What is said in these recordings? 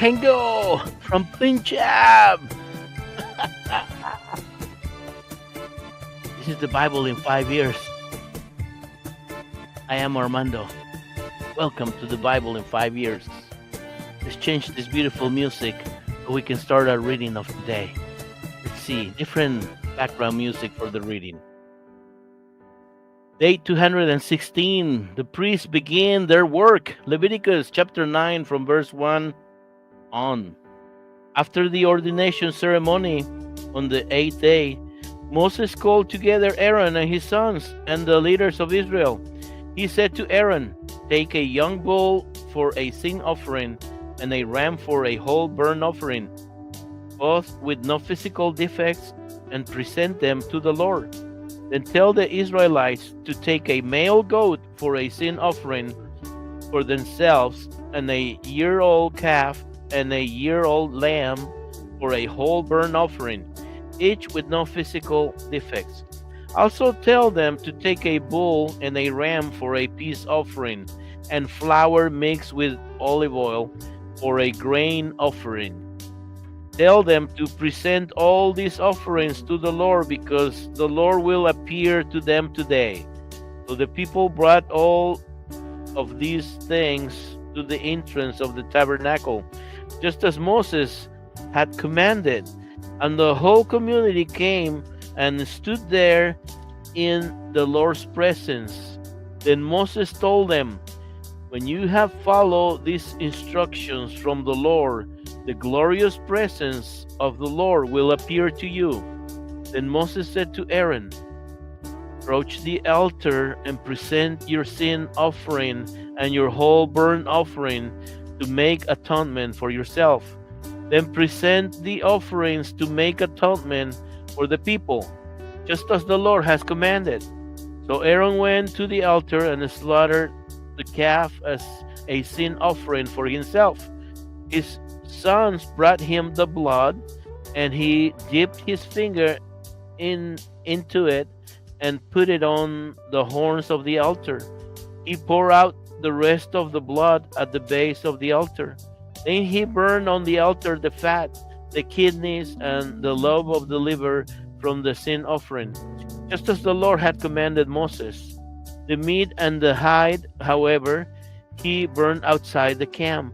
Tango from Punjab. This is the Bible in 5 years. I am Armando. Welcome to the Bible in 5 years. Let's change this beautiful music so we can start our reading of today. Let's see, different background music for the reading. Day 216, the priests begin their work. Leviticus chapter 9 from verse 1 on. After the ordination ceremony on the 8th day, Moses called together Aaron and his sons and the leaders of Israel. He said to Aaron, "Take a young bull for a sin offering and a ram for a whole burnt offering, both with no physical defects, and present them to the Lord. Then tell the Israelites to take a male goat for a sin offering for themselves, and a year-old calf and a year-old lamb for a whole burnt offering, each with no physical defects. Also tell them to take a bull and a ram for a peace offering, and flour mixed with olive oil for a grain offering. Tell them to present all these offerings to the Lord, because the Lord will appear to them today." So the people brought all of these things to the entrance of the tabernacle, just as Moses had commanded. And the whole community came and stood there in the Lord's presence. Then Moses told them, "When you have followed these instructions from the Lord, the glorious presence of the Lord will appear to you." Then Moses said to Aaron, "Approach the altar and present your sin offering and your whole burnt offering to make atonement for yourself. Then present the offerings to make atonement for the people, just as the Lord has commanded." So Aaron went to the altar and slaughtered the calf as a sin offering for himself. His sons brought him the blood, and he dipped his finger into it and put it on the horns of the altar. He poured out the rest of the blood at the base of the altar. Then he burned on the altar the fat, the kidneys, and the lobe of the liver from the sin offering, just as the Lord had commanded Moses. The meat and the hide, however, he burned outside the camp.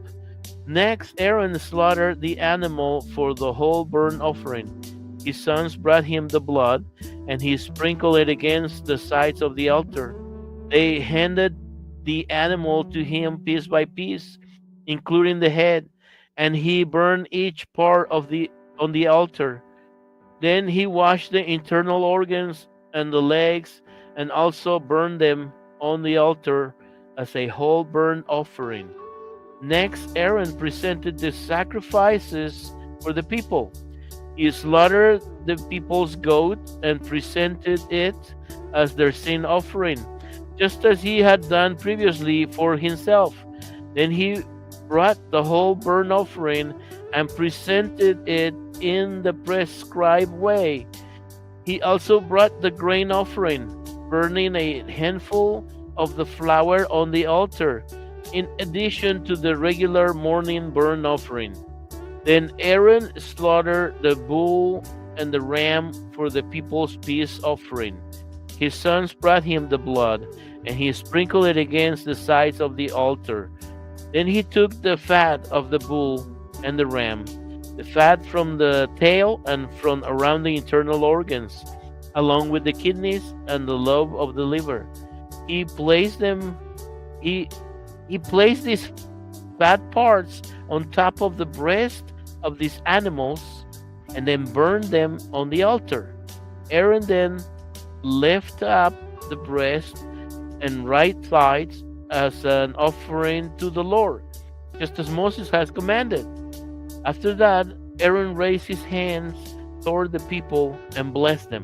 Next, Aaron slaughtered the animal for the whole burnt offering. His sons brought him the blood, and he sprinkled it against the sides of the altar. They handed the animal to him piece by piece, including the head, and he burned each part on the altar. Then he washed the internal organs and the legs, and also burned them on the altar as a whole burnt offering. Next, Aaron presented the sacrifices for the people. He slaughtered the people's goat and presented it as their sin offering, just as he had done previously for himself. Then he brought the whole burnt offering and presented it in the prescribed way. He also brought the grain offering, burning a handful of the flour on the altar, in addition to the regular morning burnt offering. Then Aaron slaughtered the bull and the ram for the people's peace offering. His sons brought him the blood, and he sprinkled it against the sides of the altar. Then he took the fat of the bull and the ram, the fat from the tail and from around the internal organs, along with the kidneys and the lobe of the liver. He placed these fat parts on top of the breast of these animals, and then burned them on the altar. Aaron then lifted up the breast and right thighs as an offering to the Lord, just as Moses has commanded. After that, Aaron raised his hands toward the people and blessed them.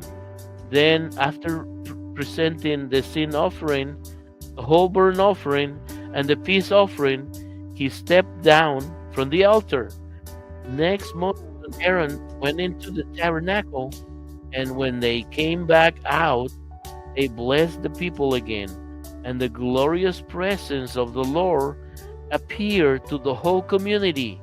Then, after presenting the sin offering, the whole burnt offering, and the peace offering, he stepped down from the altar. Next, Moses and Aaron went into the tabernacle, and when they came back out, they blessed the people again, and the glorious presence of the Lord appeared to the whole community.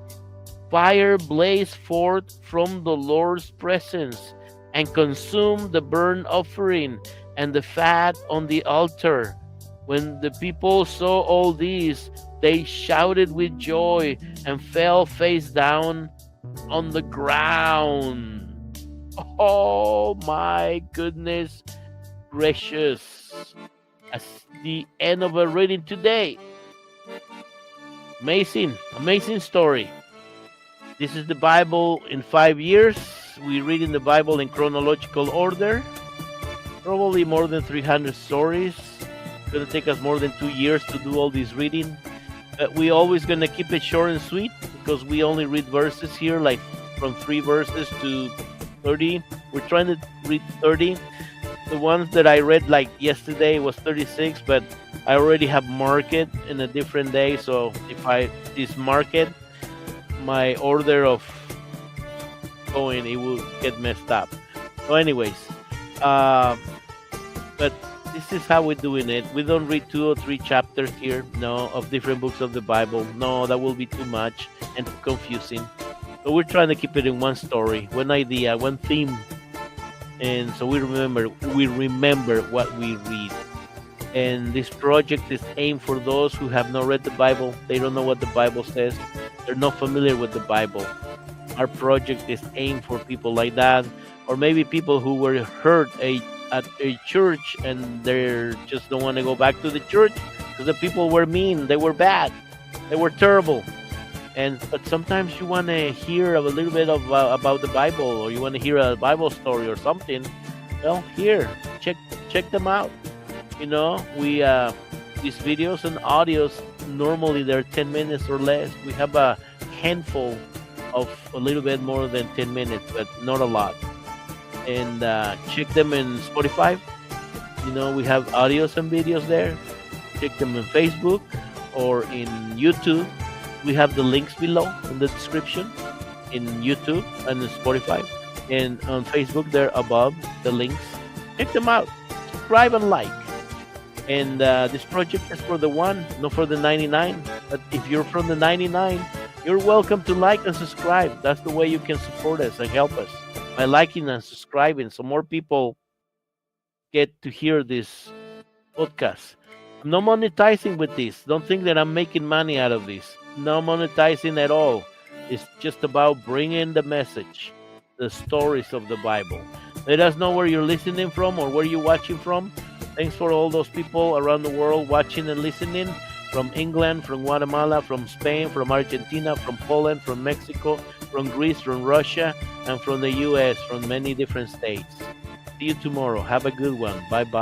Fire blazed forth from the Lord's presence and consumed the burnt offering and the fat on the altar. When the people saw all these, they shouted with joy and fell face down on the ground. Oh my goodness gracious. As the end of our reading today. Amazing story. This is the Bible in 5 years. We read in the Bible in chronological order. Probably more than 300 stories. It's going to take us more than 2 years to do all this reading. We always going to keep it short and sweet because we only read verses here, like from 3 verses to 30. We're trying to read 30. The ones that I read like yesterday was 36, but I already have marked it in a different day. So if I dismark it, my order of going, it will get messed up. So anyways, but this is how we're doing it. We don't read 2 or 3 chapters here, no, of different books of the Bible. No, that will be too much and too confusing. So we're trying to keep it in one story, one idea, one theme. And so we remember what we read. And this project is aimed for those who have not read the Bible. They don't know what the Bible says. They're not familiar with the Bible. Our project is aimed for people like that, or maybe people who were hurt at a church and they just don't want to go back to the church because the people were mean, they were bad, they were terrible. But sometimes you want to hear a little bit of about the Bible, or you want to hear a Bible story or something. Well, here, check them out. You know, we these videos and audios, normally they're 10 minutes or less. We have a handful of a little bit more than 10 minutes, but not a lot. And check them in Spotify. You know, we have audios and videos there. Check them in Facebook or in YouTube. We have the links below in the description in YouTube and in Spotify. And on Facebook, they're above the links. Check them out. Subscribe and like. And this project is for the one, not for the 99. But if you're from the 99, you're welcome to like and subscribe. That's the way you can support us and help us, by liking and subscribing, so more people get to hear this podcast. I'm not monetizing with this. Don't think that I'm making money out of this. No monetizing at all. It's just about bringing the message, the stories of the Bible. Let us know where you're listening from or where you're watching from. Thanks for all those people around the world watching and listening, from England, from Guatemala, from Spain, from Argentina, from Poland, from Mexico, from Greece, from Russia, and from the US, from many different states. See you tomorrow. Have a good one. Bye-bye.